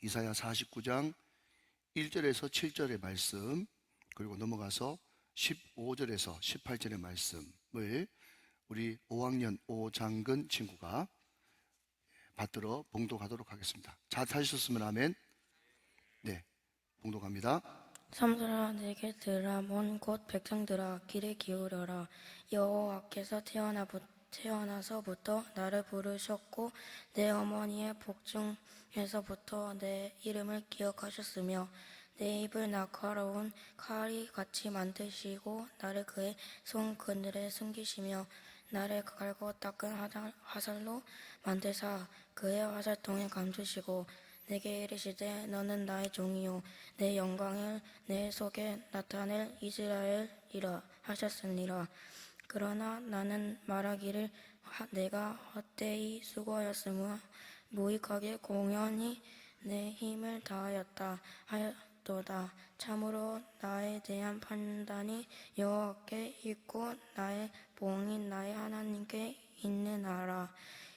이사야 49장 1절에서 7절의 말씀, 그리고 넘어가서 15절에서 18절의 말씀을 우리 5학년 오장근 친구가 받들어 봉독하도록 하겠습니다. 잘 하셨으면 아멘. 네, 봉독합니다. 삼손아, 내게 들으라. 먼 곳 백성들아, 귀를 기울여라. 여호와께서 태어나서부터 나를 부르셨고 내 어머니의 복중에서부터 내 이름을 기억하셨으며 내 입을 날카로운 칼이 같이 만드시고 나를 그의 손 그늘에 숨기시며 나를 갈고 닦은 화살로 만드사 그의 화살통에 감추시고 내게 이르시되 너는 나의 종이요 내 영광을 내 속에 나타낼 이스라엘이라 하셨으니라. 그러나 나는 말하기를 내가 헛되이 수고하였으므로 무익하게 공연히 내 힘을 다하였다 하였도다. 참으로 나에 대한 판단이 여호와께 있고 나의 보응이 나의 하나님께 있느니라.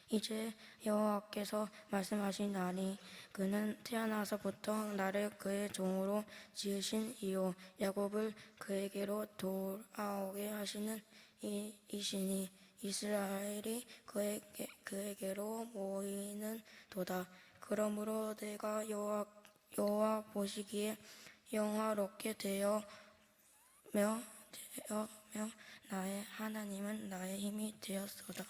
이제 여호와께서 말씀하시나니 그는 태어나서부터 나를 그의 종으로 지으신 이요 야곱을 그에게로 돌아오게 하시는 이시니 이스라엘이 그에게로 모이는 도다. 그러므로 내가 여호와 보시기에 영화롭게 되어며 나의 하나님은 나의 힘이 되었소다.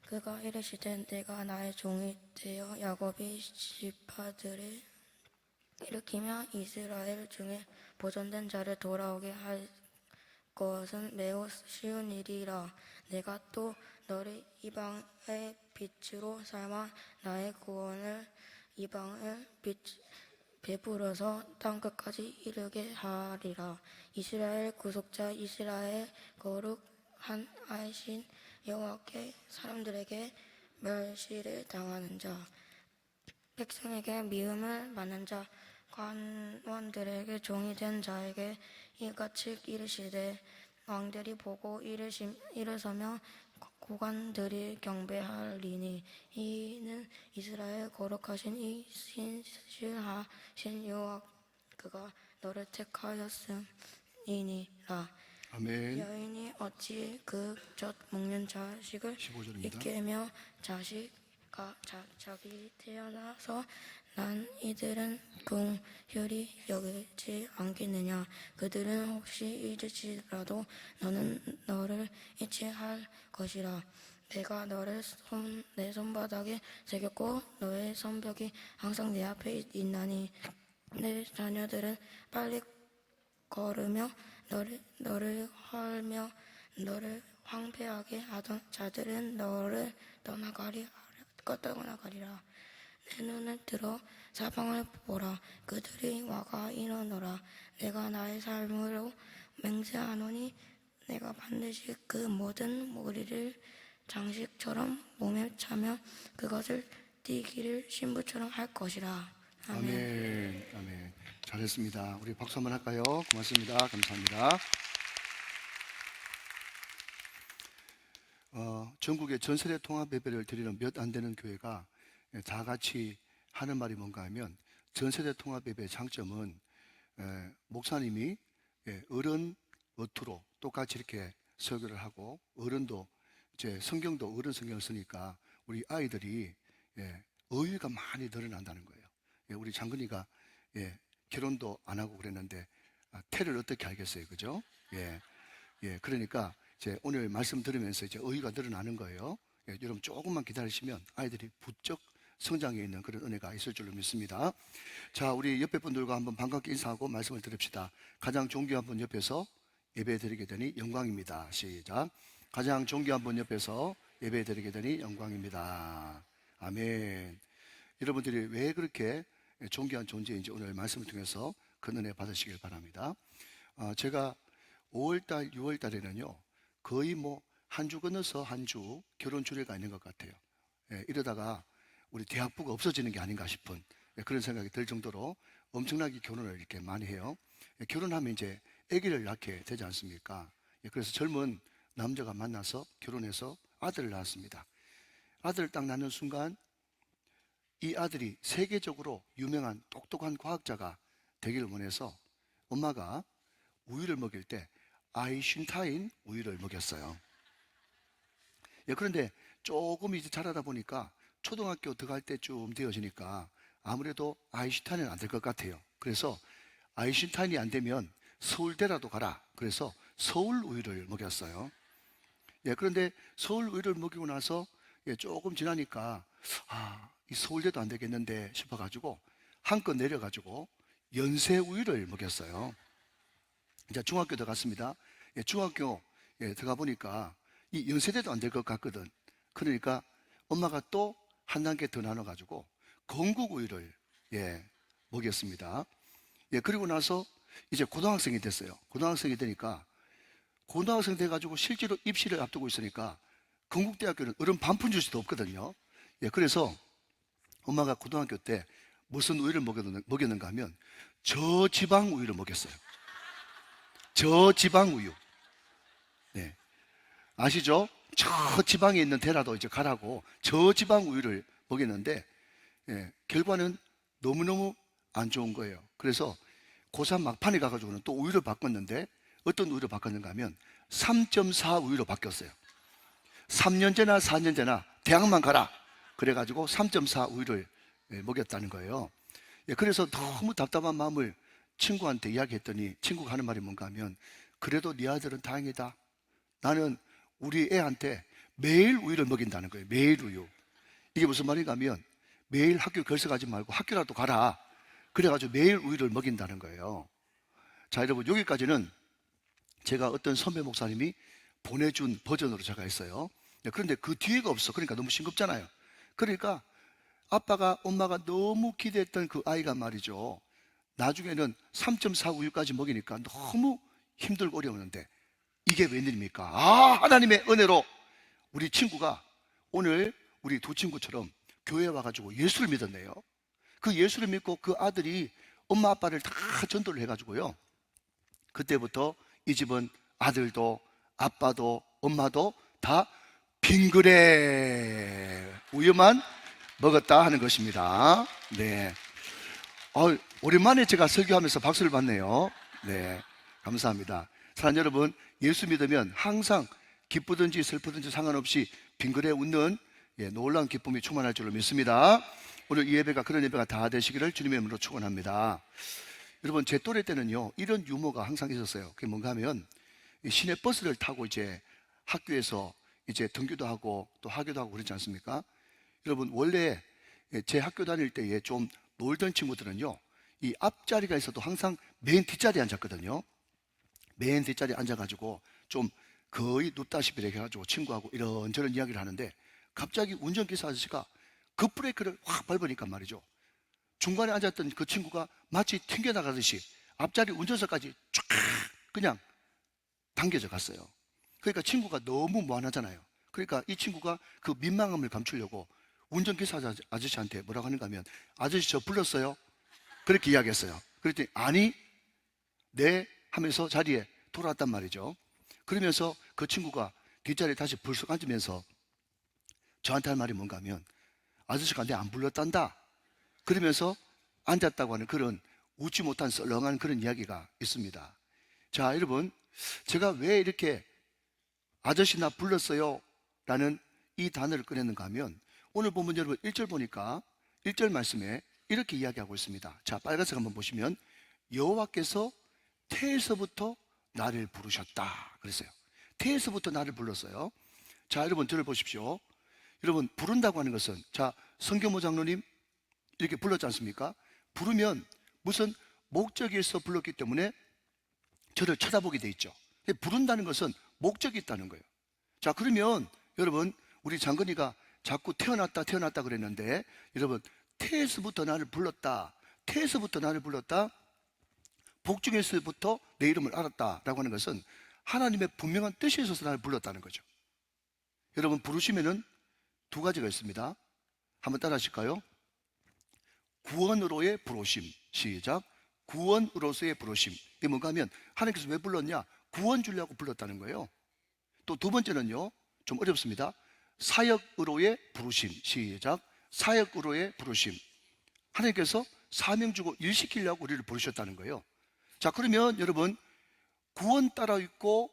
그가 이르시되 내가 나의 종이 되어 야곱의 지파들을 일으키며 이스라엘 중에 보존된 자를 돌아오게 할 것은 매우 쉬운 일이라. 내가 또 너를 이방의 빛으로 삼아 나의 구원을 이방을 베풀어서 땅끝까지 이르게 하리라. 이스라엘 구속자 이스라엘 거룩하신 여호와께 사람들에게 멸시를 당하는 자 백성에게 미움을 받는 자 관원들에게 종이 된 자에게 이같이 이르시되 왕들이 보고 일어서며 고관들이 경배하리니 이는 이스라엘 거룩하신 이 신실하신 여호와 그가 너를 택하였음이니라. 아멘. 여인이 어찌 그 젖 먹는 자식을 15절입니다. 잊게며 자기 태어나서 난 이들은 긍휼히 여기지 않겠느냐. 그들은 혹시 잊을지라도 너는 너를 잊지 할 것이라. 내가 너를 내 손바닥에 새겼고 너의 손뼉이 항상 내 앞에 있나니 내 자녀들은 빨리 걸으며 너를 헐며 너를 황폐하게 하던 자들은 너를 떠나가리라. 내 눈을 들어 사방을 보라. 그들이 와가 이르노라. 내가 나의 삶으로 맹세하노니 내가 반드시 그 모든 무리를 장식처럼 몸에 차며 그것을 띠기를 신부처럼 할 것이라. 아멘. 아멘. 잘했습니다. 우리 박수 한번 할까요? 고맙습니다. 감사합니다. 전국에 전세대 통합 예배를 드리는 몇 안 되는 교회가 다 같이 하는 말이 뭔가 하면 전세대 통합 예배의 장점은 목사님이 어른 어투로 똑같이 이렇게 설교를 하고 어른도 이제 성경도 어른 성경을 쓰니까 우리 아이들이 어휘가 많이 늘어난다는 거예요. 우리 장근이가 결혼도 안 하고 그랬는데 태를 어떻게 알겠어요, 그죠? 그러니까 이제 오늘 말씀 들으면서 이제 어휘가 늘어나는 거예요. 여러분 조금만 기다리시면 아이들이 부쩍 성장해 있는 그런 은혜가 있을 줄로 믿습니다. 자, 우리 옆에 분들과 한번 반갑게 인사하고 말씀을 들읍시다. 가장 존귀한 분 옆에서 예배 드리게 되니 영광입니다. 시작. 가장 존귀한 분 옆에서 예배 드리게 되니 영광입니다. 아멘. 여러분들이 왜 그렇게 존귀한 존재인지 오늘 말씀을 통해서 그 은혜 받으시길 바랍니다. 제가 5월달, 6월달에는요 거의 뭐 한 주 건너서 한 주 결혼 주례가 있는 것 같아요. 이러다가 우리 대학부가 없어지는 게 아닌가 싶은 그런 생각이 들 정도로 엄청나게 결혼을 이렇게 많이 해요. 결혼하면 이제 아기를 낳게 되지 않습니까? 그래서 젊은 남자가 만나서 결혼해서 아들을 낳았습니다. 아들을 딱 낳는 순간 이 아들이 세계적으로 유명한 똑똑한 과학자가 되기를 원해서 엄마가 우유를 먹일 때 아이신타인 우유를 먹였어요. 예, 그런데 조금 이제 자라다 보니까 초등학교 들어갈 때쯤 되어지니까 아무래도 아인슈타인은 안 될 것 같아요. 그래서 아인슈타인이 안 되면 서울대라도 가라. 그래서 서울 우유를 먹였어요. 예, 그런데 서울 우유를 먹이고 나서 예, 조금 지나니까 이 서울대도 안 되겠는데 싶어가지고 한껏 내려가지고 연세 우유를 먹였어요. 이제 중학교 들어갔습니다. 예, 중학교 들어가 보니까 이 연세대도 안 될 것 같거든. 그러니까 엄마가 또 한 단계 더 나눠가지고 건국 우유를 먹였습니다. 예, 그리고 나서 이제 고등학생이 됐어요. 고등학생이 되니까 고등학생 돼가지고 실제로 입시를 앞두고 있으니까 건국대학교는 어른 반푼 줄 수도 없거든요. 예, 그래서 엄마가 고등학교 때 무슨 우유를 먹였는가 하면 저지방 우유를 먹였어요. 저지방 우유. 네. 아시죠? 저 지방에 있는 데라도 이제 가라고 저지방 우유를 먹였는데 결과는 너무너무 안 좋은 거예요. 그래서 고3 막판에 가가지고는 또 우유를 바꿨는데 어떤 우유를 바꿨는가 하면 3.4 우유로 바뀌었어요. 3년제나 4년제나 대학만 가라. 그래가지고 3.4 우유를 먹였다는 거예요. 그래서 너무 답답한 마음을 친구한테 이야기했더니 친구가 하는 말이 뭔가 하면 그래도 네 아들은 다행이다. 나는 우리 애한테 매일 우유를 먹인다는 거예요. 매일 우유. 이게 무슨 말인가 하면 매일 학교 결석하지 말고 학교라도 가라. 그래가지고 매일 우유를 먹인다는 거예요. 자, 여러분 여기까지는 제가 어떤 선배 목사님이 보내준 버전으로 제가 했어요. 그런데 그 뒤에가 없어. 그러니까 너무 싱겁잖아요. 그러니까 아빠가 엄마가 너무 기대했던 그 아이가 말이죠. 나중에는 3.4 우유까지 먹이니까 너무 힘들고 어려웠는데 이게 웬일입니까? 하나님의 은혜로 우리 친구가 오늘 우리 두 친구처럼 교회에 와가지고 예수를 믿었네요. 그 예수를 믿고 그 아들이 엄마 아빠를 다 전도를 해가지고요. 그때부터 이 집은 아들도 아빠도 엄마도 다 빙그레 우유만 먹었다 하는 것입니다. 네. 오랜만에 제가 설교하면서 박수를 받네요. 네. 감사합니다. 사랑하는 여러분, 예수 믿으면 항상 기쁘든지 슬프든지 상관없이 빙그레 웃는 놀라운 기쁨이 충만할 줄로 믿습니다. 오늘 이 예배가 그런 예배가 다 되시기를 주님의 이름으로 축원합니다. 여러분, 제 또래 때는요 이런 유머가 항상 있었어요. 그게 뭔가 하면 시내버스를 타고 이제 학교에서 이제 등교도 하고 또 하교도 하고 그러지 않습니까? 여러분, 원래 제 학교 다닐 때에 좀 놀던 친구들은요 이 앞자리가 있어도 항상 맨 뒷자리에 앉았거든요. 맨 뒷자리에 앉아가지고 좀 거의 눕다시피 이렇게 해가지고 친구하고 이런저런 이야기를 하는데 갑자기 운전기사 아저씨가 급브레이크를 확 밟으니까 말이죠, 중간에 앉았던 그 친구가 마치 튕겨나가듯이 앞자리 운전석까지 쫙 그냥 당겨져 갔어요. 그러니까 친구가 너무 무안하잖아요. 그러니까 이 친구가 그 민망함을 감추려고 운전기사 아저씨한테 뭐라고 하는가 하면 아저씨 저 불렀어요? 그렇게 이야기했어요. 그랬더니 아니 네 하면서 자리에 돌아왔단 말이죠. 그러면서 그 친구가 뒷자리에 다시 불쑥 앉으면서 저한테 할 말이 뭔가 하면 아저씨가 내 안 불렀단다 그러면서 앉았다고 하는 그런 웃지 못한 썰렁한 그런 이야기가 있습니다. 자, 여러분, 제가 왜 이렇게 아저씨 나 불렀어요 라는 이 단어를 꺼냈는가 하면 오늘 보면 여러분 1절 보니까 1절 말씀에 이렇게 이야기하고 있습니다. 자, 빨간색 한번 보시면 여호와께서 태에서부터 나를 부르셨다 그랬어요. 태에서부터 나를 불렀어요. 자, 여러분 들어보십시오. 여러분, 부른다고 하는 것은, 자, 성경모 장로님 이렇게 불렀지 않습니까? 부르면 무슨 목적이 있어 불렀기 때문에 저를 쳐다보게 돼 있죠. 부른다는 것은 목적이 있다는 거예요. 자, 그러면 여러분, 우리 장건이가 자꾸 태어났다 그랬는데 여러분, 태에서부터 나를 불렀다, 태에서부터 나를 불렀다, 복중에서부터 내 이름을 알았다라고 하는 것은 하나님의 분명한 뜻이 있어서 나를 불렀다는 거죠. 여러분, 부르시면은 두 가지가 있습니다. 한번 따라 하실까요? 구원으로의 부르심. 시작. 구원으로서의 부르심. 이게 뭔가 하면 하나님께서 왜 불렀냐? 구원 주려고 불렀다는 거예요. 또 두 번째는요, 좀 어렵습니다. 사역으로의 부르심. 시작. 사역으로의 부르심. 하나님께서 사명 주고 일 시키려고 우리를 부르셨다는 거예요. 자, 그러면 여러분, 구원 따로 있고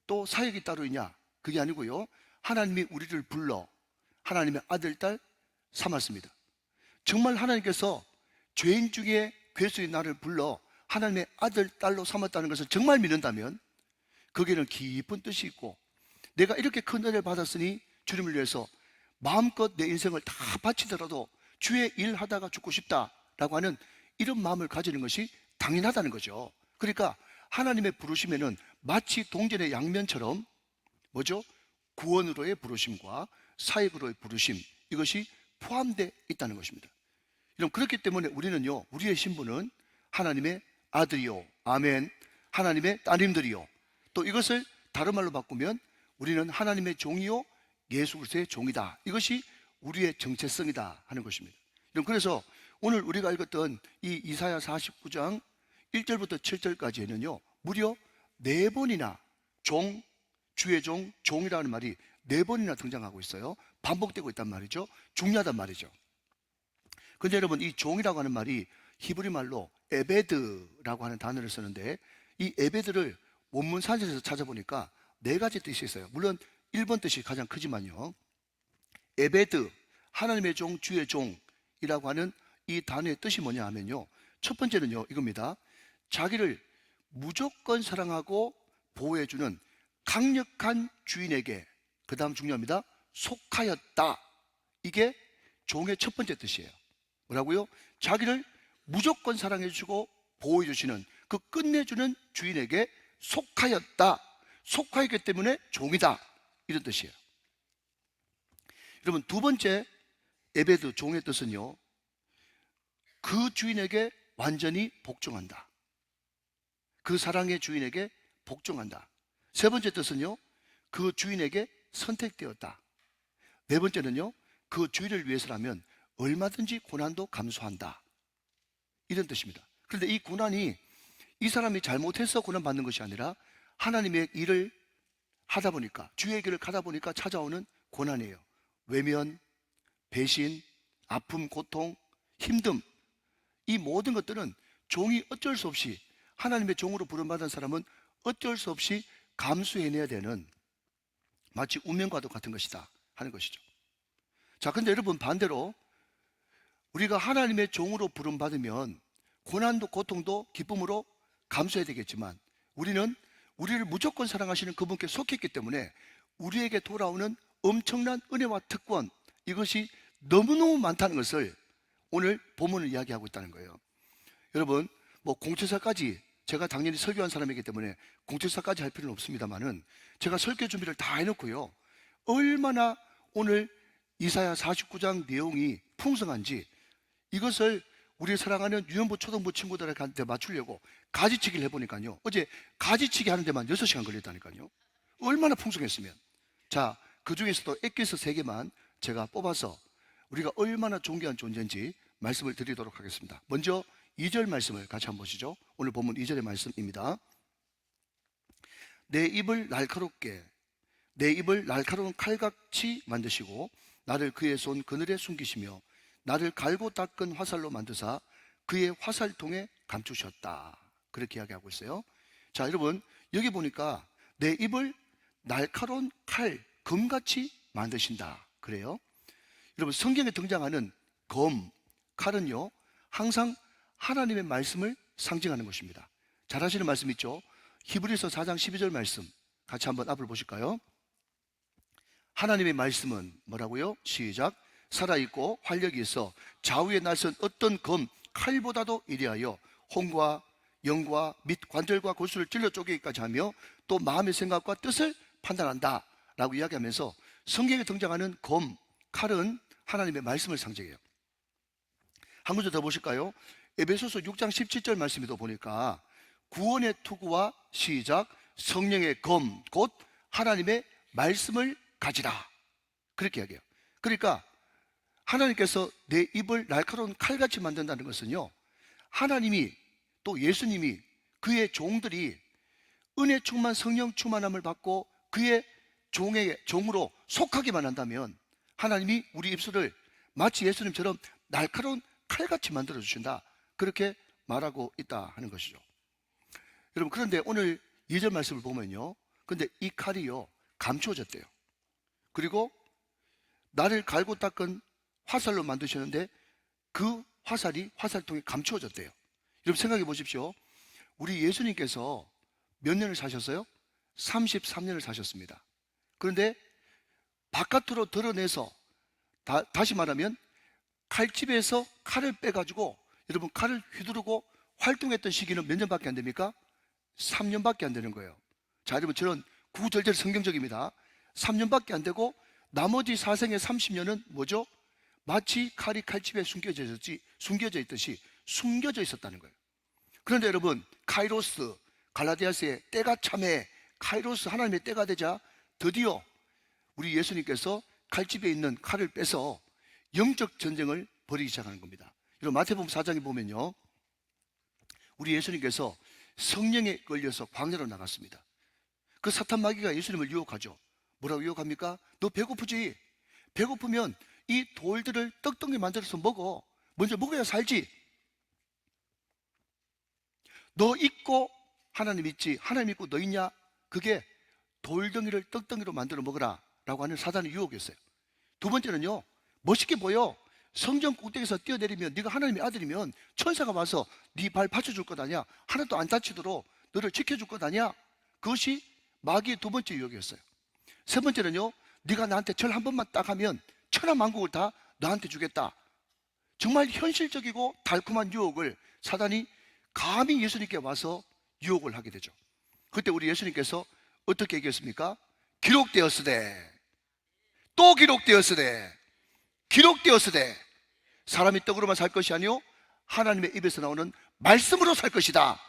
또 사역이 따로 있냐? 그게 아니고요. 하나님이 우리를 불러 하나님의 아들, 딸 삼았습니다. 정말 하나님께서 죄인 중에 괴수인 나를 불러 하나님의 아들, 딸로 삼았다는 것을 정말 믿는다면 거기에는 깊은 뜻이 있고, 내가 이렇게 큰 은혜를 받았으니 주님을 위해서 마음껏 내 인생을 다 바치더라도 주의 일 하다가 죽고 싶다라고 하는 이런 마음을 가지는 것이 당연하다는 거죠. 그러니까 하나님의 부르심에는 마치 동전의 양면처럼 뭐죠? 구원으로의 부르심과 사역으로의 부르심, 이것이 포함되어 있다는 것입니다. 여러분, 그렇기 때문에 우리는요, 우리의 신분은 하나님의 아들이요, 아멘, 하나님의 따님들이요, 또 이것을 다른 말로 바꾸면 우리는 하나님의 종이요, 예수 그리스도의 종이다. 이것이 우리의 정체성이다 하는 것입니다. 여러분, 그래서 오늘 우리가 읽었던 이 이사야 49장 1절부터 7절까지에는요 무려 4번이나 종, 주의 종, 종이라는 말이 4번이나 등장하고 있어요. 반복되고 있단 말이죠. 중요하단 말이죠. 근데 여러분, 이 종이라고 하는 말이 히브리 말로 에베드라고 하는 단어를 쓰는데, 이 에베드를 원문 사전에서 찾아보니까 4가지 뜻이 있어요. 물론 1번 뜻이 가장 크지만요, 에베드, 하나님의 종, 주의 종이라고 하는 이 단어의 뜻이 뭐냐 하면요, 첫 번째는요 이겁니다. 자기를 무조건 사랑하고 보호해주는 강력한 주인에게, 그 다음 중요합니다, 속하였다. 이게 종의 첫 번째 뜻이에요. 뭐라고요? 자기를 무조건 사랑해주고 보호해주시는 그 끝내주는 주인에게 속하였다. 속하였기 때문에 종이다, 이런 뜻이에요. 여러분, 두 번째 에베드, 종의 뜻은요, 그 주인에게 완전히 복종한다. 그 사랑의 주인에게 복종한다. 세 번째 뜻은요, 그 주인에게 선택되었다. 네 번째는요, 그 주인을 위해서라면 얼마든지 고난도 감수한다, 이런 뜻입니다. 그런데 이 고난이 이 사람이 잘못해서 고난받는 것이 아니라 하나님의 일을 하다 보니까, 주의 길을 가다 보니까 찾아오는 고난이에요. 외면, 배신, 아픔, 고통, 힘듦, 이 모든 것들은 종이 어쩔 수 없이, 하나님의 종으로 부름받은 사람은 어쩔 수 없이 감수해내야 되는, 마치 운명과도 같은 것이다 하는 것이죠. 자, 근데 여러분, 반대로 우리가 하나님의 종으로 부름받으면 고난도 고통도 기쁨으로 감수해야 되겠지만, 우리는 우리를 무조건 사랑하시는 그분께 속했기 때문에 우리에게 돌아오는 엄청난 은혜와 특권, 이것이 너무너무 많다는 것을 오늘 본문을 이야기하고 있다는 거예요. 여러분, 뭐 공채사까지, 제가 당연히 설교한 사람이기 때문에 공채사까지 할 필요는 없습니다만은, 제가 설교 준비를 다 해놓고요, 얼마나 오늘 이사야 49장 내용이 풍성한지, 이것을 우리 사랑하는 유년부 초등부 친구들한테 맞추려고 가지치기를 해보니까요, 어제 가지치기 하는 데만 6시간 걸렸다니까요. 얼마나 풍성했으면. 자, 그 중에서도 엑기스 3개만 제가 뽑아서 우리가 얼마나 존귀한 존재인지 말씀을 드리도록 하겠습니다. 먼저 2절 말씀을 같이 한번 보시죠. 오늘 본문 2절의 말씀입니다. 내 입을 날카로운 칼같이 만드시고 나를 그의 손 그늘에 숨기시며 나를 갈고 닦은 화살로 만드사 그의 화살통에 감추셨다. 그렇게 이야기하고 있어요. 자, 여러분, 여기 보니까 내 입을 날카로운 칼, 검같이 만드신다 그래요. 여러분, 성경에 등장하는 검, 칼은요 항상 하나님의 말씀을 상징하는 것입니다. 잘 아시는 말씀 있죠? 히브리서 4장 12절 말씀 같이 한번 앞을 보실까요? 하나님의 말씀은 뭐라고요? 시작. 살아있고 활력이 있어 좌우에 날선 어떤 검, 칼보다도 이리하여 혼과 영과 및 관절과 골수를 찔러 쪼개기까지 하며 또 마음의 생각과 뜻을 판단한다 라고 이야기하면서, 성경에 등장하는 검, 칼은 하나님의 말씀을 상징해요. 한 구절 더 보실까요? 에베소서 6장 17절 말씀에도 보니까 구원의 투구와 시작, 성령의 검, 곧 하나님의 말씀을 가지라, 그렇게 이야기해요. 그러니까 하나님께서 내 입을 날카로운 칼같이 만든다는 것은요, 하나님이 또 예수님이 그의 종들이 은혜 충만 성령 충만함을 받고 그의 종으로 속하기만 한다면 하나님이 우리 입술을 마치 예수님처럼 날카로운 칼같이 만들어 주신다, 그렇게 말하고 있다 하는 것이죠. 여러분, 그런데 오늘 2절 말씀을 보면요, 근데 이 칼이요 감추어졌대요. 그리고 나를 갈고 닦은 화살로 만드셨는데 그 화살이 화살통에 감추어졌대요. 여러분 생각해 보십시오. 우리 예수님께서 몇 년을 사셨어요? 33년을 사셨습니다. 그런데 바깥으로 드러내서 다시 말하면 칼집에서 칼을 빼가지고 여러분 칼을 휘두르고 활동했던 시기는 몇 년밖에 안 됩니까? 3년밖에 안 되는 거예요. 자, 여러분 저는 구구절절 성경적입니다. 3년밖에 안 되고 나머지 사생의 30년은 뭐죠? 마치 칼이 칼집에 숨겨져 있듯이 숨겨져 있었다는 거예요. 그런데 여러분, 카이로스, 갈라디아서의 때가 참에 카이로스, 하나님의 때가 되자 드디어 우리 예수님께서 칼집에 있는 칼을 빼서 영적 전쟁을 벌이기 시작하는 겁니다. 여러분 마태복음 4장에 보면요, 우리 예수님께서 성령에 걸려서 광야로 나갔습니다. 그 사탄 마귀가 예수님을 유혹하죠. 뭐라고 유혹합니까? 너 배고프지? 배고프면 이 돌들을 떡덩이 만들어서 먹어. 먼저 먹어야 살지. 너 있고 하나님 있지, 하나님 있고 너 있냐? 그게 돌덩이를 떡덩이로 만들어 먹으라 라고 하는 사단의 유혹이었어요. 두 번째는요, 멋있게 보여. 성전 꼭대기에서 뛰어내리면 네가 하나님의 아들이면 천사가 와서 네 발 받쳐줄 것 아니야. 하나도 안 다치도록 너를 지켜줄 것 아니야. 그것이 마귀의 두 번째 유혹이었어요. 세 번째는요, 네가 나한테 절 한 번만 딱 하면 천하만국을 다 너한테 주겠다. 정말 현실적이고 달콤한 유혹을 사단이 감히 예수님께 와서 유혹을 하게 되죠. 그때 우리 예수님께서 어떻게 얘기했습니까? 기록되었으되, 또 기록되었으되, 기록되었으되 사람이 떡으로만 살 것이 아니요 하나님의 입에서 나오는 말씀으로 살 것이다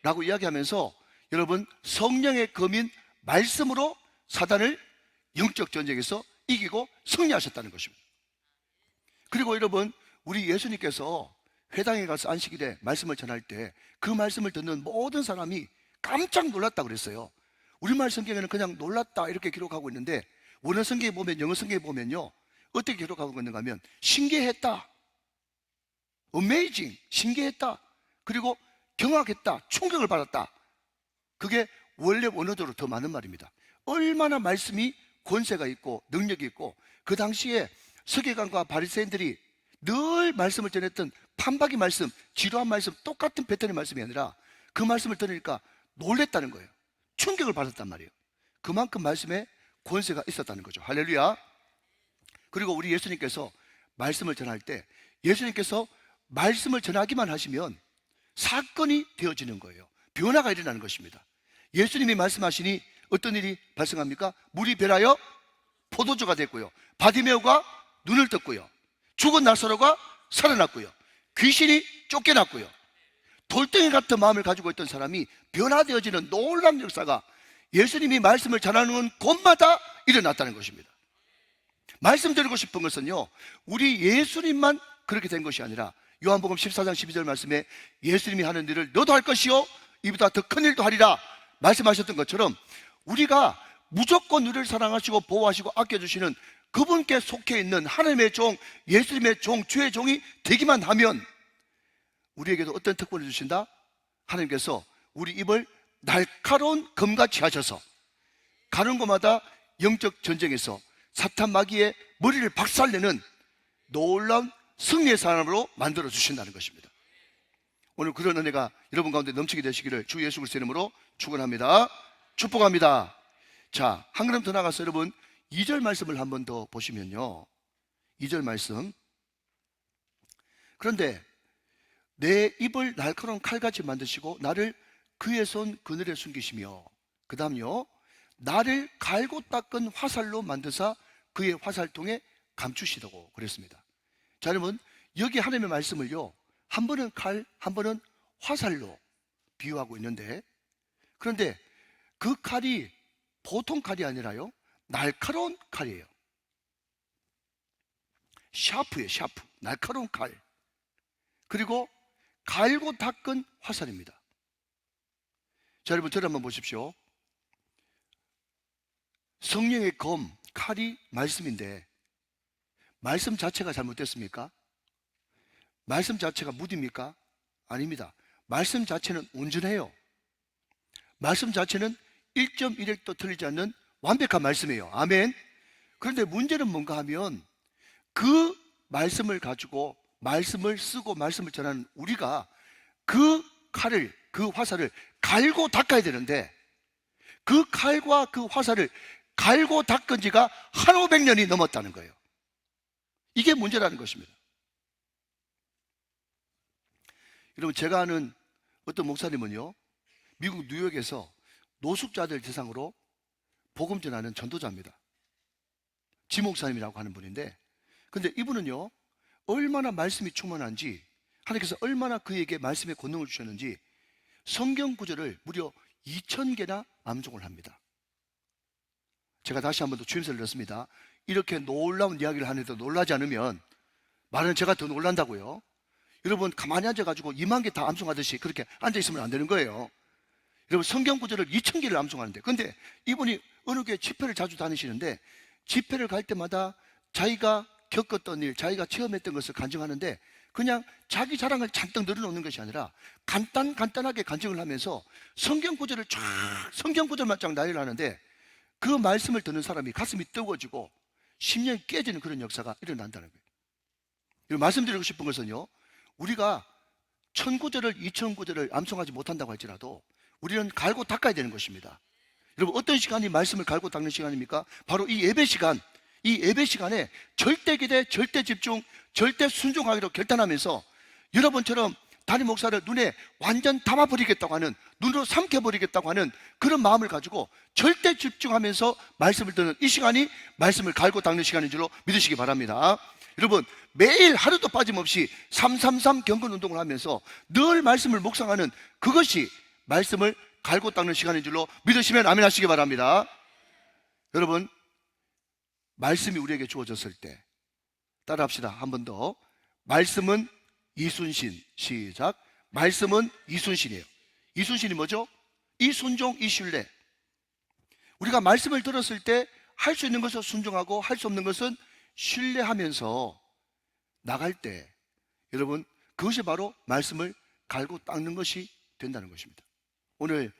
라고 이야기하면서 여러분 성령의 검인 말씀으로 사단을 영적 전쟁에서 이기고 승리하셨다는 것입니다. 그리고 여러분, 우리 예수님께서 회당에 가서 안식일에 말씀을 전할 때 그 말씀을 듣는 모든 사람이 깜짝 놀랐다고 그랬어요. 우리말 성경에는 그냥 놀랐다 이렇게 기록하고 있는데 원어 성경에 보면, 영어 성경에 보면요, 어떻게 기록하고 있는가 하면 신기했다, amazing, 신기했다, 그리고 경악했다, 충격을 받았다. 그게 원래 원어대로 더 많은 말입니다. 얼마나 말씀이 권세가 있고 능력이 있고, 그 당시에 서기관과 바리새인들이 늘 말씀을 전했던 판박이 말씀, 지루한 말씀, 똑같은 패턴의 말씀이 아니라 그 말씀을 들으니까 놀랬다는 거예요. 충격을 받았단 말이에요. 그만큼 말씀에 권세가 있었다는 거죠. 할렐루야. 그리고 우리 예수님께서 말씀을 전할 때 예수님께서 말씀을 전하기만 하시면 사건이 되어지는 거예요. 변화가 일어나는 것입니다. 예수님이 말씀하시니 어떤 일이 발생합니까? 물이 변하여 포도주가 됐고요, 바디메오가 눈을 떴고요, 죽은 나사로가 살아났고요, 귀신이 쫓겨났고요, 돌덩이 같은 마음을 가지고 있던 사람이 변화되어지는 놀라운 역사가 예수님이 말씀을 전하는 곳마다 일어났다는 것입니다. 말씀드리고 싶은 것은요, 우리 예수님만 그렇게 된 것이 아니라 요한복음 14장 12절 말씀에 예수님이 하는 일을 너도 할 것이요 이보다 더 큰 일도 하리라 말씀하셨던 것처럼 우리가 무조건 우리를 사랑하시고 보호하시고 아껴주시는 그분께 속해 있는 하나님의 종, 예수님의 종, 주의 종이 되기만 하면 우리에게도 어떤 특권을 주신다? 하나님께서 우리 입을 날카로운 검같이 하셔서 가는 곳마다 영적 전쟁에서 사탄 마귀의 머리를 박살내는 놀라운 승리의 사람으로 만들어 주신다는 것입니다. 오늘 그런 은혜가 여러분 가운데 넘치게 되시기를 주 예수 그리스도의 이름으로 축원합니다. 축복합니다. 자, 한 걸음 더 나가서 여러분 2절 말씀을 한 번 더 보시면요, 2절 말씀, 그런데 내 입을 날카로운 칼같이 만드시고 나를 그의 손 그늘에 숨기시며, 그 다음요, 나를 갈고 닦은 화살로 만드사 그의 화살통에 감추시다고 그랬습니다. 자, 여러분 여기 하나님의 말씀을요, 한 번은 칼, 한 번은 화살로 비유하고 있는데, 그런데 그 칼이 보통 칼이 아니라요, 날카로운 칼이에요. 샤프예요, 샤프. 날카로운 칼. 그리고 갈고 닦은 화살입니다. 자, 여러분 저를 한번 보십시오. 성령의 검, 칼이 말씀인데 말씀 자체가 잘못됐습니까? 말씀 자체가 무디입니까? 아닙니다. 말씀 자체는 온전해요. 말씀 자체는 1.1핵도 틀리지 않는 완벽한 말씀이에요. 아멘. 그런데 문제는 뭔가 하면 그 말씀을 가지고 말씀을 쓰고 말씀을 전하는 우리가 그 칼을, 그 화살을 갈고 닦아야 되는데 그 칼과 그 화살을 갈고 닦은 지가 1500년이 넘었다는 거예요. 이게 문제라는 것입니다. 여러분, 제가 아는 어떤 목사님은요, 미국 뉴욕에서 노숙자들 대상으로 복음 전하는 전도자입니다. 지 목사님이라고 하는 분인데, 근데 이분은요, 얼마나 말씀이 충만한지, 하나님께서 얼마나 그에게 말씀의 권능을 주셨는지 성경 구절을 무려 2000개나 암송을 합니다. 제가 다시 한 번 더 주임새를 넣습니다. 이렇게 놀라운 이야기를 하는데도 놀라지 않으면 말은 제가 더 놀란다고요. 여러분, 가만히 앉아가지고 2만 개 다 암송하듯이 그렇게 앉아있으면 안 되는 거예요. 여러분, 성경 구절을 2000개를 암송하는데, 근데 이분이 어느 교회 집회를 자주 다니시는데 집회를 갈 때마다 자기가 겪었던 일, 자기가 체험했던 것을 간증하는데 그냥 자기 자랑을 잔뜩 늘어놓는 것이 아니라 간단하게 간증을 하면서 성경 구절을 쫙, 성경 구절만 쫙 나열을 하는데 그 말씀을 듣는 사람이 가슴이 뜨거워지고 심령이 깨지는 그런 역사가 일어난다는 거예요. 말씀드리고 싶은 것은요, 우리가 1000구절을 2000구절을 암송하지 못한다고 할지라도 우리는 갈고 닦아야 되는 것입니다. 여러분, 어떤 시간이 말씀을 갈고 닦는 시간입니까? 바로 이 예배 시간, 이 예배 시간에 절대 기대, 절대 집중, 절대 순종하기로 결단하면서 여러분처럼 담임 목사를 눈에 완전 담아버리겠다고 하는, 눈으로 삼켜버리겠다고 하는 그런 마음을 가지고 절대 집중하면서 말씀을 듣는 이 시간이 말씀을 갈고 닦는 시간인 줄로 믿으시기 바랍니다. 여러분, 매일 하루도 빠짐없이 333 경건 운동을 하면서 늘 말씀을 묵상하는 그것이 말씀을 갈고 닦는 시간인 줄로 믿으시면 아멘 하시기 바랍니다. 여러분, 말씀이 우리에게 주어졌을 때 따라합시다. 한 번 더. 말씀은 이순신. 시작. 말씀은 이순신이에요. 이순신이 뭐죠? 이순종, 이신뢰. 우리가 말씀을 들었을 때 할 수 있는 것은 순종하고 할 수 없는 것은 신뢰하면서 나갈 때, 여러분, 그것이 바로 말씀을 갈고 닦는 것이 된다는 것입니다. 오늘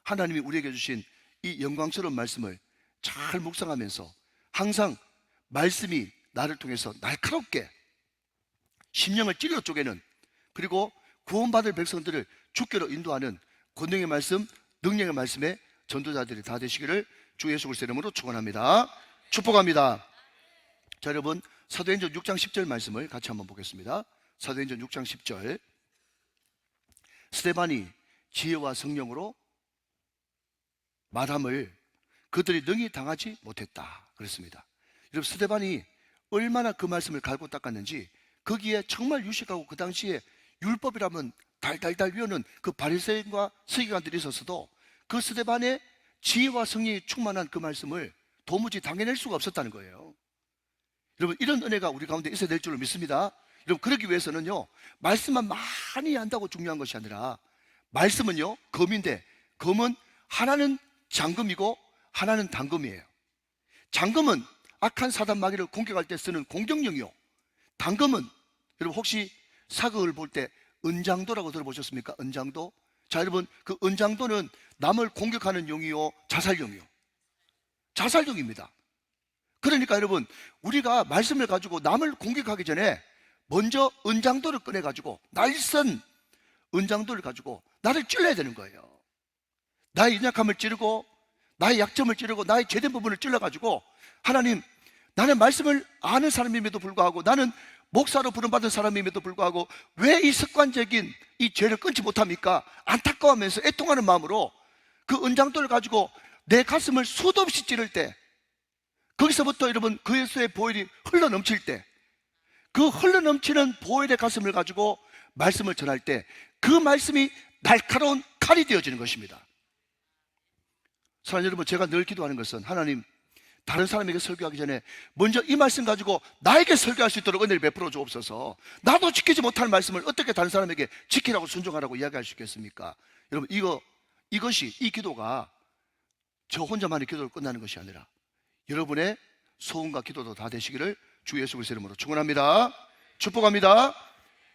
하나님이 우리에게 주신 이 영광스러운 말씀을 잘 묵상하면서 항상 말씀이 나를 통해서 날카롭게 심령을 찌르러 쪼개는, 그리고 구원받을 백성들을 주께로 인도하는 권능의 말씀, 능력의 말씀에 전도자들이 다 되시기를 주 예수 그리스도의 이름으로 축원합니다. 축복합니다. 자, 여러분, 사도행전 6장 10절 말씀을 같이 한번 보겠습니다. 사도행전 6장 10절. 스데반이 지혜와 성령으로 말함을 그들이 능히 당하지 못했다 그랬습니다. 여러분, 스데반이 얼마나 그 말씀을 갈고 닦았는지, 거기에 정말 유식하고 그 당시에 율법이라면 달달달 위우는 그 바리새인과 서기관들이 있었어도 그 스데반의 지혜와 성령이 충만한 그 말씀을 도무지 당해낼 수가 없었다는 거예요. 여러분, 이런 은혜가 우리 가운데 있어야 될 줄로 믿습니다. 여러분, 그러기 위해서는요, 말씀만 많이 한다고 중요한 것이 아니라, 말씀은요, 검인데, 검은 하나는 장검이고 하나는 단검이에요. 장검은 악한 사단 마귀를 공격할 때 쓰는 공격용이요, 단검은 여러분 혹시 사극을 볼 때 은장도라고 들어보셨습니까? 은장도. 자, 여러분, 그 은장도는 남을 공격하는 용이요, 자살용이요. 자살용입니다. 그러니까 여러분, 우리가 말씀을 가지고 남을 공격하기 전에 먼저 은장도를 꺼내가지고, 날선 은장도를 가지고 나를 찔러야 되는 거예요. 나의 연약함을 찌르고, 나의 약점을 찌르고, 나의 죄된 부분을 찔러가지고, 하나님, 나는 말씀을 아는 사람임에도 불구하고, 나는 목사로 부름받은 사람임에도 불구하고 왜 이 습관적인 이 죄를 끊지 못합니까? 안타까워하면서 애통하는 마음으로 그 은장도를 가지고 내 가슴을 수도 없이 찌를 때, 거기서부터 여러분 그 예수의 보혈이 흘러넘칠 때, 그 흘러넘치는 보혈의 가슴을 가지고 말씀을 전할 때 그 말씀이 날카로운 칼이 되어지는 것입니다. 사랑하는 여러분, 제가 늘 기도하는 것은, 하나님, 다른 사람에게 설교하기 전에 먼저 이 말씀 가지고 나에게 설교할 수 있도록 은혜를 베풀어 주옵소서. 나도 지키지 못할 말씀을 어떻게 다른 사람에게 지키라고 순종하라고 이야기할 수 있겠습니까? 여러분, 이 기도가 저 혼자만의 기도로 끝나는 것이 아니라 여러분의 소원과 기도도 다 되시기를 주 예수 그리스도의 이름으로 축원합니다. 축복합니다.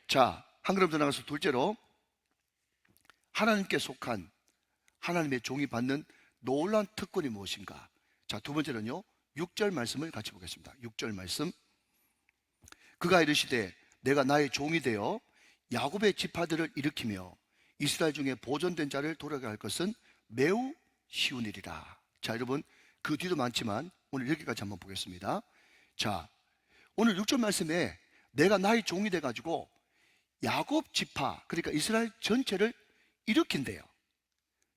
자, 한 걸음 더 나가서 둘째로, 하나님께 속한 하나님의 종이 받는 놀라운 특권이 무엇인가? 자, 두 번째는요, 6절 말씀을 같이 보겠습니다. 6절 말씀. 그가 이르시되 내가 나의 종이 되어 야곱의 지파들을 일으키며 이스라엘 중에 보존된 자를 돌아가게 할 것은 매우 쉬운 일이라. 자, 여러분, 그 뒤도 많지만 오늘 여기까지 한번 보겠습니다. 자, 오늘 6절 말씀에 내가 나의 종이 돼가지고 야곱 지파, 그러니까 이스라엘 전체를 일으킨대요.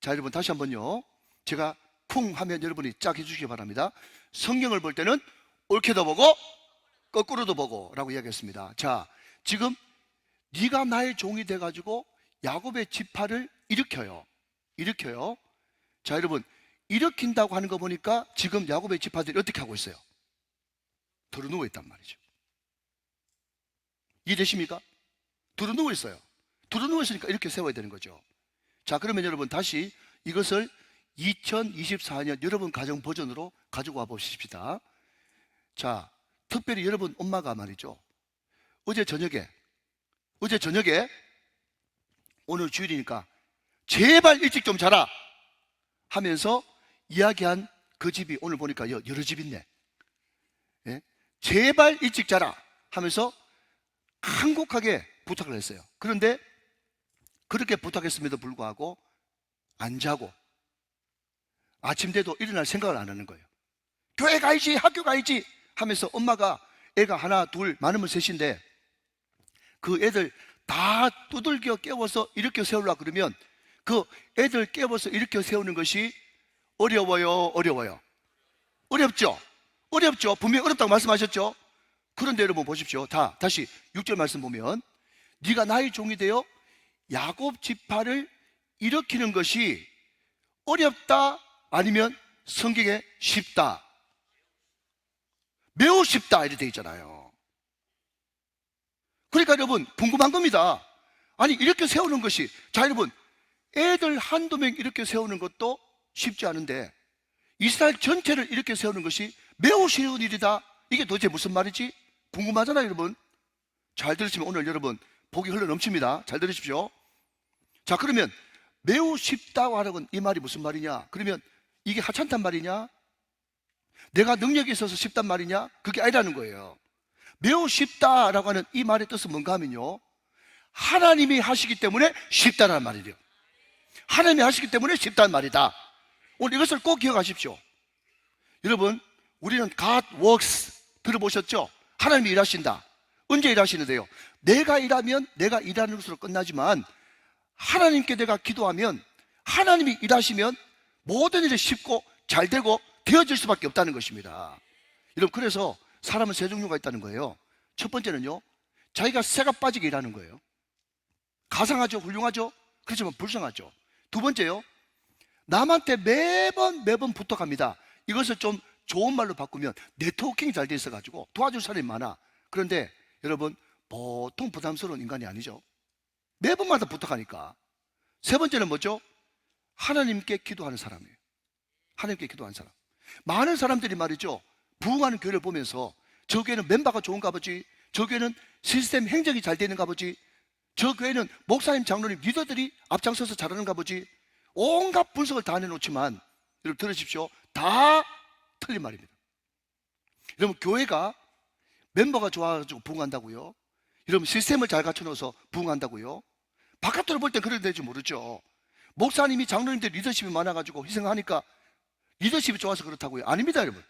자, 여러분, 다시 한번요, 제가 쿵 하면 여러분이 짝 해주시기 바랍니다. 성경을 볼 때는 옳게도 보고 거꾸로도 보고 라고 이야기했습니다. 자, 지금 네가 나의 종이 돼가지고 야곱의 지파를 일으켜요. 자, 여러분, 일으킨다고 하는 거 보니까 지금 야곱의 지파들이 어떻게 하고 있어요? 드러누워 있단 말이죠. 이해되십니까? 드러누워 있어요. 드러누워 있으니까 이렇게 세워야 되는 거죠. 자, 그러면 여러분 다시 이것을 2024년 여러분 가정 버전으로 가지고 와 보십시다. 자, 특별히 여러분 엄마가 말이죠, 어제 저녁에 오늘 주일이니까 제발 일찍 좀 자라 하면서 이야기한 그 집이 오늘 보니까 여러 집 있네. 예? 제발 일찍 자라 하면서 한곡하게 부탁을 했어요. 그런데 그렇게 부탁했음에도 불구하고 안 자고 아침 돼도 일어날 생각을 안 하는 거예요. 교회 가야지, 학교 가야지 하면서 엄마가 애가 하나 둘 많으면 셋인데 그 애들 다 두들겨 깨워서 일으켜 세우려고 그러면 그 애들 깨워서 일으켜 세우는 것이 어려워요? 어렵죠? 분명히 어렵다고 말씀하셨죠? 그런데 여러분 보십시오. 다시 6절 말씀 보면 네가 나의 종이 되어 야곱 지파를 일으키는 것이 어렵다 아니면 성경에 쉽다, 매우 쉽다 이렇게 되어 있잖아요. 그러니까 여러분 궁금한 겁니다. 아니 이렇게 세우는 것이, 자 여러분, 애들 한두 명 이렇게 세우는 것도 쉽지 않은데 이스라엘 전체를 이렇게 세우는 것이 매우 쉬운 일이다. 이게 도대체 무슨 말이지? 궁금하잖아요 여러분. 잘 들으시면 오늘 여러분 복이 흘러 넘칩니다. 잘 들으십시오. 자, 그러면 매우 쉽다고 하는 이 말이 무슨 말이냐? 그러면 이게 하찮단 말이냐? 내가 능력이 있어서 쉽단 말이냐? 그게 아니라는 거예요. 매우 쉽다라고 하는 이 말의 뜻은 뭔가 하면요, 하나님이 하시기 때문에 쉽다는 말이래요. 하나님이 하시기 때문에 쉽다는 말이다. 오늘 이것을 꼭 기억하십시오. 여러분, 우리는 God works 들어보셨죠? 하나님이 일하신다. 언제 일하시는데요? 내가 일하면 내가 일하는 것으로 끝나지만 하나님께 내가 기도하면 하나님이 일하시면 모든 일이 쉽고 잘 되고 되어질 수밖에 없다는 것입니다. 여러분, 그래서 사람은 세 종류가 있다는 거예요. 첫 번째는요, 자기가 새가 빠지게 일하는 거예요. 가상하죠? 훌륭하죠? 그렇지만 불쌍하죠. 두 번째요, 남한테 매번 부탁합니다. 이것을 좀 좋은 말로 바꾸면 네트워킹이 잘 돼 있어가지고 도와줄 사람이 많아. 그런데 여러분, 보통 부담스러운 인간이 아니죠. 매번마다 부탁하니까. 세 번째는 뭐죠? 하나님께 기도하는 사람이에요. 하나님께 기도하는 사람. 많은 사람들이 말이죠, 부흥하는 교회를 보면서 저 교회는 멤버가 좋은가 보지, 저 교회는 시스템 행정이 잘 되는가 보지, 저 교회는 목사님, 장로님, 리더들이 앞장서서 잘하는가 보지, 온갖 분석을 다 내놓지만 여러분 들으십시오, 다 틀린 말입니다. 여러분, 교회가 멤버가 좋아가지고 부흥한다고요? 여러분, 시스템을 잘 갖춰놓아서 부흥한다고요? 바깥으로 볼 땐 그래도 될지 모르죠. 목사님이, 장로님들 리더십이 많아가지고 희생하니까 리더십이 좋아서 그렇다고요? 아닙니다 여러분.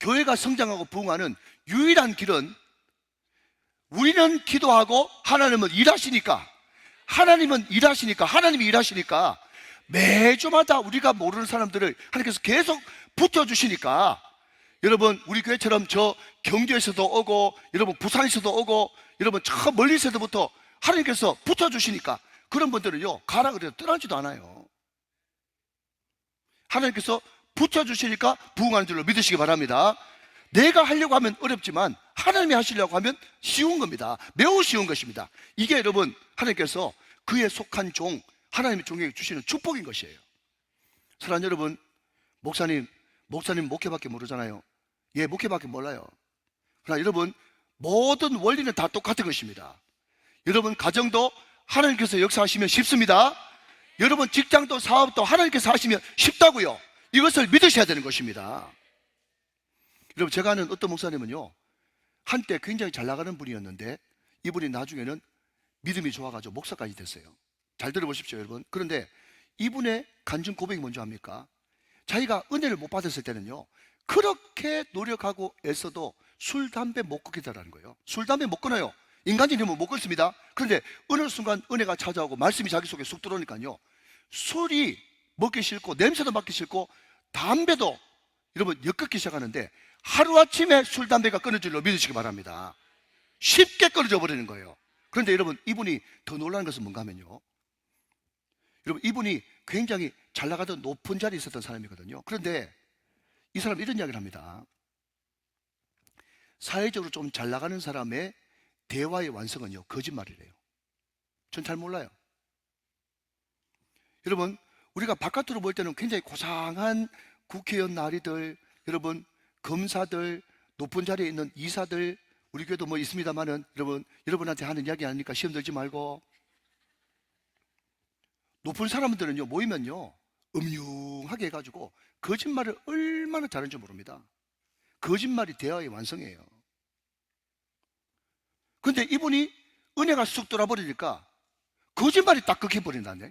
교회가 성장하고 부흥하는 유일한 길은 우리는 기도하고 하나님은 일하시니까 하나님이 일하시니까 매주마다 우리가 모르는 사람들을 하나님께서 계속 붙여주시니까, 여러분 우리 교회처럼 저 경주에서도 오고 여러분 부산에서도 오고 여러분 저 멀리서부터 하나님께서 붙여주시니까 그런 분들은요 가라 그래도 떠나지도 않아요. 하나님께서 붙여주시니까 부흥하는 줄로 믿으시기 바랍니다. 내가 하려고 하면 어렵지만 하나님이 하시려고 하면 쉬운 겁니다. 매우 쉬운 것입니다. 이게 여러분 하나님께서 그에 속한 종, 하나님의 종에게 주시는 축복인 것이에요. 사랑하는 여러분, 목사님 목사님 목회밖에 모르잖아요. 예, 목회밖에 몰라요. 그러나 여러분, 모든 원리는 다 똑같은 것입니다. 여러분 가정도 하나님께서 역사하시면 쉽습니다. 여러분 직장도 사업도 하나님께서 하시면 쉽다고요. 이것을 믿으셔야 되는 것입니다. 여러분, 제가 아는 어떤 목사님은요, 한때 굉장히 잘 나가는 분이었는데 이분이 나중에는 믿음이 좋아가지고 목사까지 됐어요. 잘 들어보십시오, 여러분. 그런데 이분의 간증 고백이 뭔지 압니까? 자기가 은혜를 못 받았을 때는요, 그렇게 노력하고 애써도 술, 담배 못 끊겠다라는 거예요. 술, 담배 못 끊어요. 인간적이면 못 끊습니다. 그런데 어느 순간 은혜가 찾아오고 말씀이 자기 속에 쑥 들어오니까요, 술이 먹기 싫고 냄새도 맡기 싫고 담배도 여러분 엮기 시작하는데 하루아침에 술, 담배가 끊어질 줄 믿으시기 바랍니다. 쉽게 끊어져 버리는 거예요. 그런데 여러분, 이분이 더 놀라는 것은 뭔가 하면요, 여러분, 이분이 굉장히 잘 나가던 높은 자리에 있었던 사람이거든요. 그런데 이 사람 이런 이야기를 합니다. 사회적으로 좀 잘 나가는 사람의 대화의 완성은요, 거짓말이래요. 전 잘 몰라요. 여러분, 우리가 바깥으로 볼 때는 굉장히 고상한 국회의원 나리들, 여러분 검사들, 높은 자리에 있는 이사들, 우리 교회도 뭐 있습니다만은 여러분한테 하는 이야기 아닙니까? 시험 들지 말고. 높은 사람들은요, 모이면요, 음흉하게 해가지고 거짓말을 얼마나 잘하는지 모릅니다. 거짓말이 대화의 완성이에요. 근데 이분이 은혜가 쑥 돌아버리니까 거짓말이 딱 끊겨버린다네.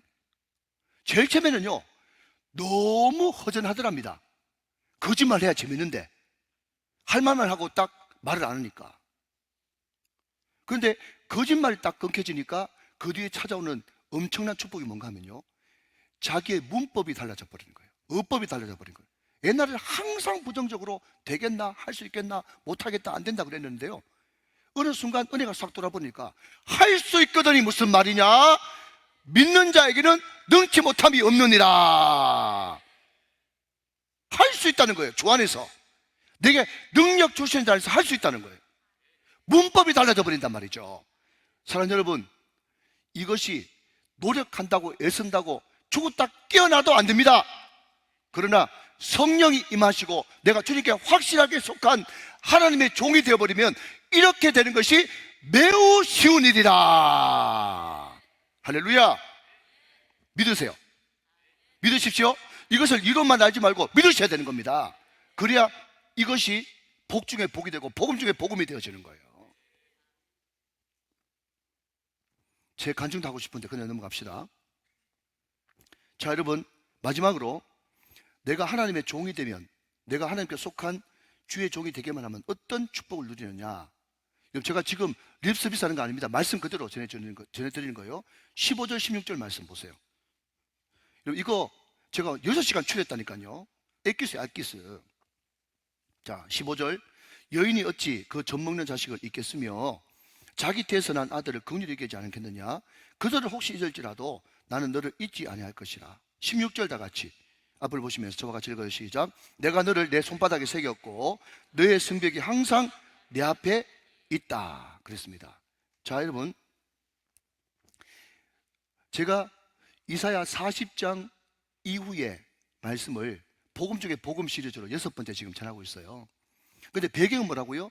제일 처음에는요, 너무 허전하더랍니다. 거짓말 해야 재밌는데 할 말만 하고 딱 말을 안 하니까. 그런데 거짓말이 딱 끊겨지니까 그 뒤에 찾아오는 엄청난 축복이 뭔가 하면요, 자기의 문법이 달라져 버리는 거예요. 어법이 달라져 버린 거예요. 옛날에는 항상 부정적으로 되겠나, 할 수 있겠나, 못하겠다, 안 된다 그랬는데요, 어느 순간 은혜가 싹 돌아보니까 할 수 있거든이 무슨 말이냐? 믿는 자에게는 능치 못함이 없느니라. 할 수 있다는 거예요. 주 안에서 내게 능력 주시는 자에서 할 수 있다는 거예요. 문법이 달라져 버린단 말이죠. 사랑하는 여러분, 이것이 노력한다고 애쓴다고 죽었다 깨어나도 안 됩니다. 그러나 성령이 임하시고 내가 주님께 확실하게 속한 하나님의 종이 되어버리면 이렇게 되는 것이 매우 쉬운 일이라. 할렐루야. 믿으세요. 믿으십시오. 이것을 이론만 알지 말고 믿으셔야 되는 겁니다. 그래야 이것이 복 중에 복이 되고 복음 중에 복음이 되어지는 거예요. 제 간증도 하고 싶은데 그냥 넘어갑시다. 자, 여러분, 마지막으로 내가 하나님의 종이 되면, 내가 하나님께 속한 주의 종이 되게만 하면 어떤 축복을 누리느냐. 제가 지금 립서비스 하는 거 아닙니다. 말씀 그대로 전해드리는 거예요. 15절 16절 말씀 보세요. 이거 제가 6시간 출했다니까요. 엑기스예요, 엑기스. 자, 15절. 여인이 어찌 그 젖먹는 자식을 잊겠으며 자기 태에서 난 아들을 긍휼히 여기지 않겠느냐. 그들을 혹시 잊을지라도 나는 너를 잊지 아니할 것이라. 16절 다 같이 앞을 보시면서 저와 같이 읽어요. 시작. 내가 너를 내 손바닥에 새겼고 너의 성벽이 항상 내 앞에 있다 그랬습니다. 자, 여러분, 제가 이사야 40장 이후의 말씀을 복음 중에 복음 시리즈로 6번째 지금 전하고 있어요. 근데 배경은 뭐라고요?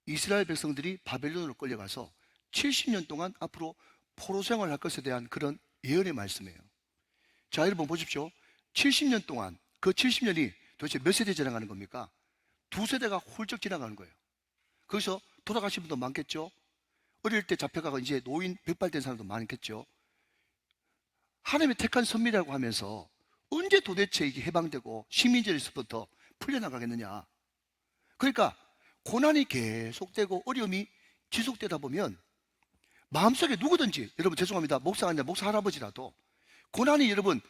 이스라엘 백성들이 바벨론으로 끌려가서 70년 동안 앞으로 포로 생활할 것에 대한 그런 예언의 말씀이에요. 자, 여러분 보십시오. 70년 동안, 그 70년이 도대체 몇 세대 지나가는 겁니까? 2세대가 훌쩍 지나가는 거예요. 거기서 돌아가신 분도 많겠죠. 어릴 때 잡혀가고 이제 노인 백발된 사람도 많겠죠. 하나님의 택한 선민이라고 하면서 언제 도대체 이게 해방되고 식민지에서부터 풀려나가겠느냐. 그러니까 고난이 계속되고 어려움이 지속되다 보면 마음속에 누구든지, 여러분 죄송합니다, 목사가 아니라 목사 할아버지라도 고난이 여러분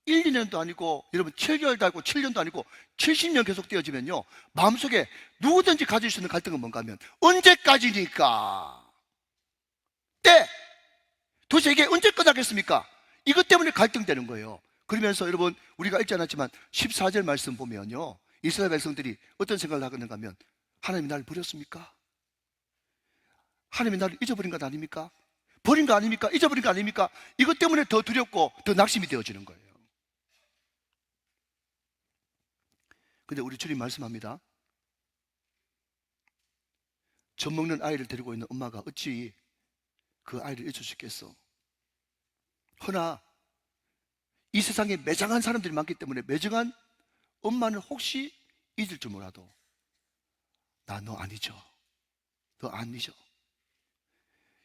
1, 2년도 아니고 여러분 7개월도 아니고 7년도 아니고 70년 계속 되어지면요, 마음속에 누구든지 가질 수 있는 갈등은 뭔가 하면 언제까지니까, 도대체 이게 언제 끝나겠습니까? 이것 때문에 갈등되는 거예요. 그러면서 여러분, 우리가 읽지 않았지만 14절 말씀 보면요, 이스라엘 백성들이 어떤 생각을 하는가 하면 하나님이 나를 버렸습니까? 하나님이 나를 잊어버린 것 아닙니까? 버린 거 아닙니까? 잊어버린 거 아닙니까? 이것 때문에 더 두렵고 더 낙심이 되어지는 거예요. 근데 우리 주님 말씀합니다. 젖 먹는 아이를 데리고 있는 엄마가 어찌 그 아이를 잊을 수 있겠어? 허나 이 세상에 매장한 사람들이 많기 때문에 매정한 엄마는 혹시 잊을 줄 몰라도 나 너 안 잊어. 너 안 잊어.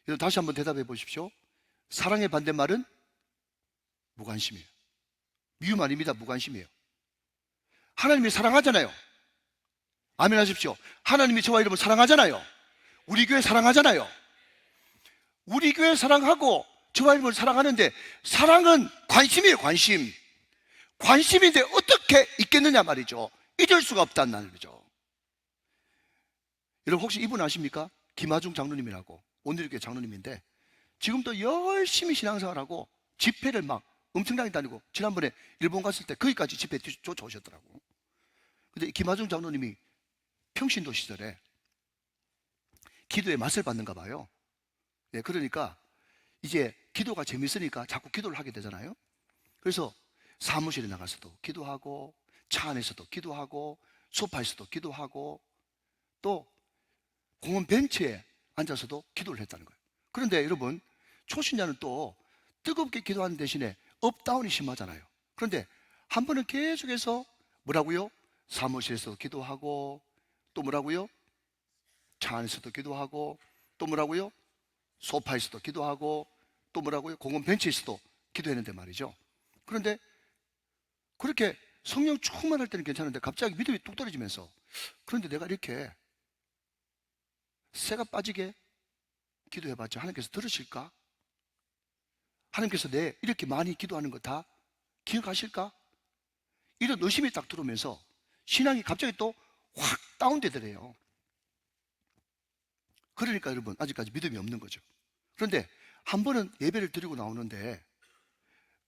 여러분 다시 한번 대답해 보십시오. 사랑의 반대말은 무관심이에요. 미움 아닙니다. 무관심이에요. 하나님이 사랑하잖아요. 아멘 하십시오. 하나님이 저와 여러분 사랑하잖아요. 우리 교회 사랑하잖아요. 우리 교회 사랑하고 저와 여러분 사랑하는데 사랑은 관심이에요. 관심. 관심인데 어떻게 있겠느냐 말이죠. 잊을 수가 없다는 말이죠. 여러분 혹시 이분 아십니까? 김하중 장로님이라고 온누리교회 장로님인데 지금도 열심히 신앙생활하고 집회를 막 엄청나게 다니고 지난번에 일본 갔을 때 거기까지 집회 쫓아오셨더라고. 근데 김하중 장로님이 평신도 시절에 기도에 맛을 봤는가 봐요. 네, 그러니까 이제 기도가 재밌으니까 자꾸 기도를 하게 되잖아요. 그래서 사무실에 나가서도 기도하고 차 안에서도 기도하고 소파에서도 기도하고 또 공원 벤치에 앉아서도 기도를 했다는 거예요. 그런데 여러분 초신자는 또 뜨겁게 기도하는 대신에 업다운이 심하잖아요. 그런데 한 번은 계속해서 뭐라고요? 사무실에서도 기도하고 또 뭐라고요? 차 안에서도 기도하고 또 뭐라고요? 소파에서도 기도하고 또 뭐라고요? 공원 벤치에서도 기도했는데 말이죠. 그런데 그렇게 성령 충만할 때는 괜찮은데 갑자기 믿음이 뚝 떨어지면서 그런데 내가 이렇게 새가 빠지게 기도해봤자 하나님께서 들으실까? 하나님께서 내 이렇게 많이 기도하는 거 다 기억하실까? 이런 의심이 딱 들어오면서 신앙이 갑자기 또 확 다운되더래요. 그러니까 여러분 아직까지 믿음이 없는 거죠. 그런데 한 번은 예배를 드리고 나오는데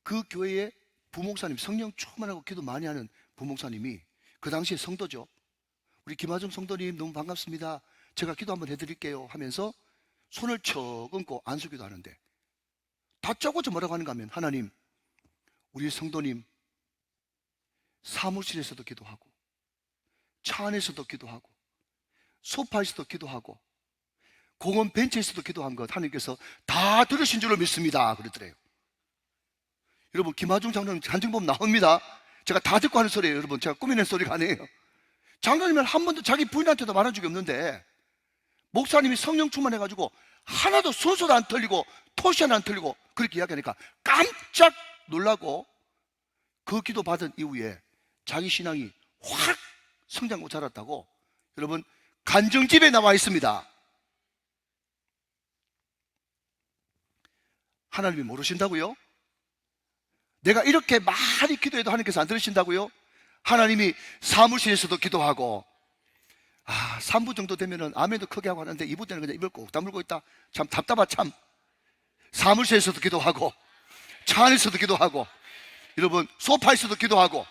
그 교회에 부목사님, 성령 충만하고 기도 많이 하는 부목사님이 그 당시에 성도죠. 우리 김하중 성도님 너무 반갑습니다. 제가 기도 한번 해드릴게요 하면서 손을 척 얹고 안수기도 하는데 다짜고짜 뭐라고 하는가 하면 하나님 우리 성도님 사무실에서도 기도하고 차 안에서도 기도하고 소파에서도 기도하고 공원 벤치에서도 기도한 것 하나님께서 다 들으신 줄로 믿습니다 그러더래요. 여러분 김하중 장로님 간증법 나옵니다. 제가 다 듣고 하는 소리예요. 여러분 제가 꾸며낸 소리가 아니에요. 장로님은 한 번도 자기 부인한테도 말한 적이 없는데 목사님이 성령 충만해가지고 하나도 순서도 안 틀리고 토시 하나 안 틀리고 그렇게 이야기하니까 깜짝 놀라고 그 기도 받은 이후에 자기 신앙이 확 성장하고 자랐다고 여러분 간증집에 나와 있습니다. 하나님이 모르신다고요? 내가 이렇게 많이 기도해도 하나님께서 안 들으신다고요? 하나님이 사무실에서도 기도하고 3부 정도 되면은 아멘도 크게 하고 하는데 2부 때는 그냥 입을 꼭 다물고 있다. 참 답답하 참. 사무실에서도 기도하고 차 안에서도 기도하고 여러분 소파에서도 기도하고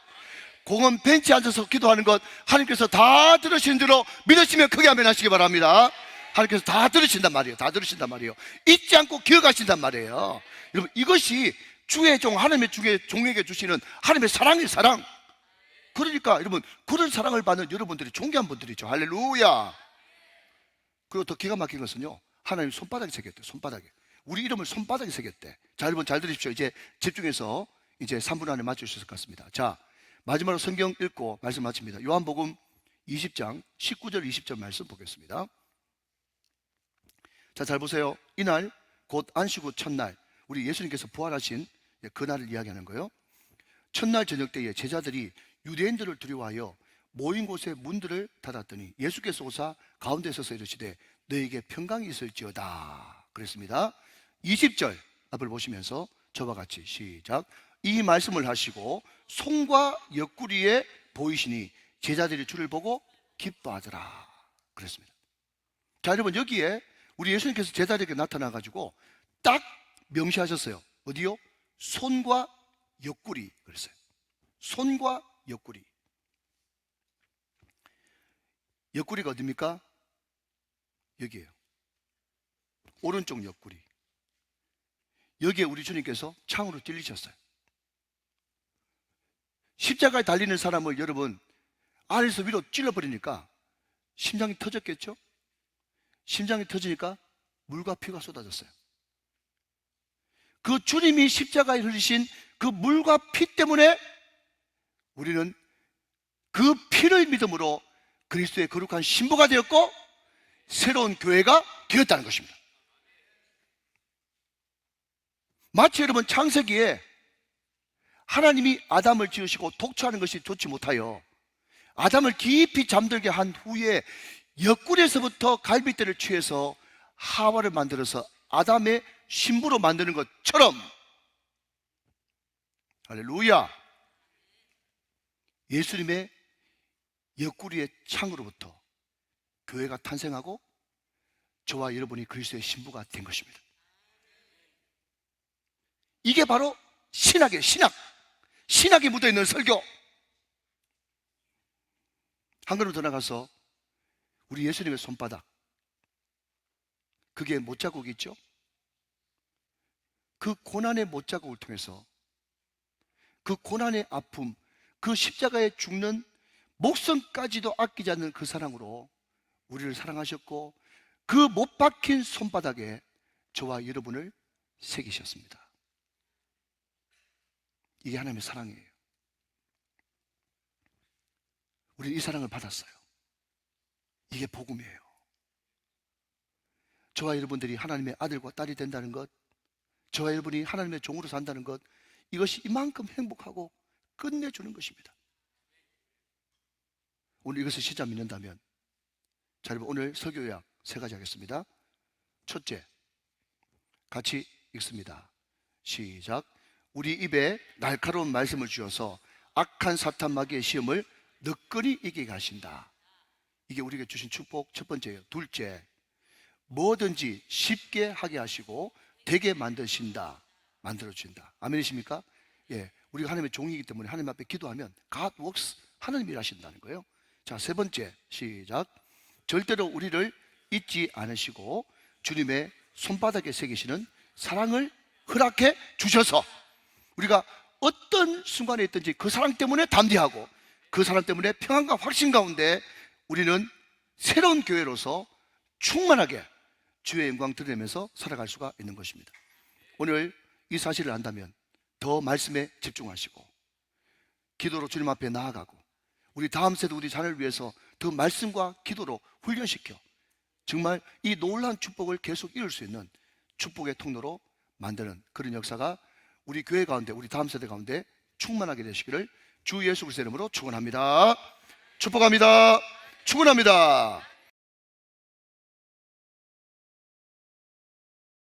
공원 벤치에 앉아서 기도하는 것 하나님께서 다 들으신 줄로 믿으시면 크게 아멘 하시기 바랍니다. 하나님께서 다 들으신단 말이에요. 다 들으신단 말이에요. 잊지 않고 기억하신단 말이에요. 여러분 이것이 주의 종 하나님의 주의 종에게 주시는 하나님의 사랑의 사랑. 그러니까 여러분 그런 사랑을 받는 여러분들이 존귀한 분들이죠. 할렐루야. 그리고 더 기가 막힌 것은요 하나님 손바닥에 새겼대. 손바닥에 우리 이름을 손바닥에 새겼대. 자 여러분 잘 들으십시오. 이제 집중해서 이제 3분 안에 맞춰주실 것 같습니다. 자 마지막으로 성경 읽고 말씀 마칩니다. 요한복음 20장 19절 20절 말씀 보겠습니다. 자 잘 보세요. 이날 곧 안식 후 첫날 우리 예수님께서 부활하신 그날을 이야기하는 거예요. 첫날 저녁 때에 제자들이 유대인들을 두려워하여 모인 곳에 문들을 닫았더니 예수께서 오사 가운데 서서 이르시되 너에게 평강이 있을지어다 그랬습니다. 20절 앞을 보시면서 저와 같이 시작. 이 말씀을 하시고 손과 옆구리에 보이시니 제자들이 주를 보고 기뻐하더라 그랬습니다. 자 여러분 여기에 우리 예수님께서 제자들에게 나타나 가지고 딱 명시하셨어요. 어디요? 손과 옆구리 그랬어요. 손과 옆구리. 옆구리가 어디입니까? 여기에요. 오른쪽 옆구리. 여기에 우리 주님께서 창으로 찔리셨어요. 십자가에 달리는 사람을 여러분 안에서 위로 찔러버리니까 심장이 터졌겠죠? 심장이 터지니까 물과 피가 쏟아졌어요. 그 주님이 십자가에 흘리신 그 물과 피 때문에 우리는 그 피를 믿음으로 그리스도의 거룩한 신부가 되었고 새로운 교회가 되었다는 것입니다. 마치 여러분 창세기에 하나님이 아담을 지으시고 독초하는 것이 좋지 못하여 아담을 깊이 잠들게 한 후에 옆구리에서부터 갈빗대를 취해서 하와를 만들어서 아담의 신부로 만드는 것처럼, 할렐루야, 예수님의 옆구리의 창으로부터 교회가 탄생하고 저와 여러분이 그리스도의 신부가 된 것입니다. 이게 바로 신학이에요. 신학이 묻어있는 설교. 한 걸음 더 나가서 우리 예수님의 손바닥, 그게 못자국이 있죠? 그 고난의 못자국을 통해서 그 고난의 아픔, 그 십자가에 죽는 목숨까지도 아끼지 않는 그 사랑으로 우리를 사랑하셨고 그 못 박힌 손바닥에 저와 여러분을 새기셨습니다. 이게 하나님의 사랑이에요. 우리는 이 사랑을 받았어요. 이게 복음이에요. 저와 여러분들이 하나님의 아들과 딸이 된다는 것, 저와 여러분이 하나님의 종으로 산다는 것, 이것이 이만큼 행복하고 끝내주는 것입니다. 오늘 이것을 진짜 믿는다면, 자, 여러분 오늘 설교 요약 3가지 하겠습니다. 첫째, 같이 읽습니다. 시작. 우리 입에 날카로운 말씀을 주셔서 악한 사탄 마귀의 시험을 너끈히 이기게 하신다. 이게 우리에게 주신 축복 첫 번째예요. 둘째, 뭐든지 쉽게 하게 하시고 되게 만드신다. 만들어주신다. 아멘이십니까? 예, 우리가 하나님의 종이기 때문에 하나님 앞에 기도하면 God works, 하나님이 일하신다는 거예요. 자, 세 번째, 시작. 절대로 우리를 잊지 않으시고 주님의 손바닥에 새기시는 사랑을 허락해 주셔서 우리가 어떤 순간에 있든지 그 사랑 때문에 담대하고 그 사랑 때문에 평안과 확신 가운데 우리는 새로운 교회로서 충만하게 주의 영광 드러내면서 살아갈 수가 있는 것입니다. 오늘 이 사실을 안다면 더 말씀에 집중하시고 기도로 주님 앞에 나아가고 우리 다음 세대 우리 자녀를 위해서 더 말씀과 기도로 훈련시켜 정말 이 놀라운 축복을 계속 이룰 수 있는 축복의 통로로 만드는 그런 역사가 우리 교회 가운데, 우리 다음 세대 가운데 충만하게 되시기를 주 예수 그리스도의 이름으로 축원합니다. 축복합니다. 축원합니다.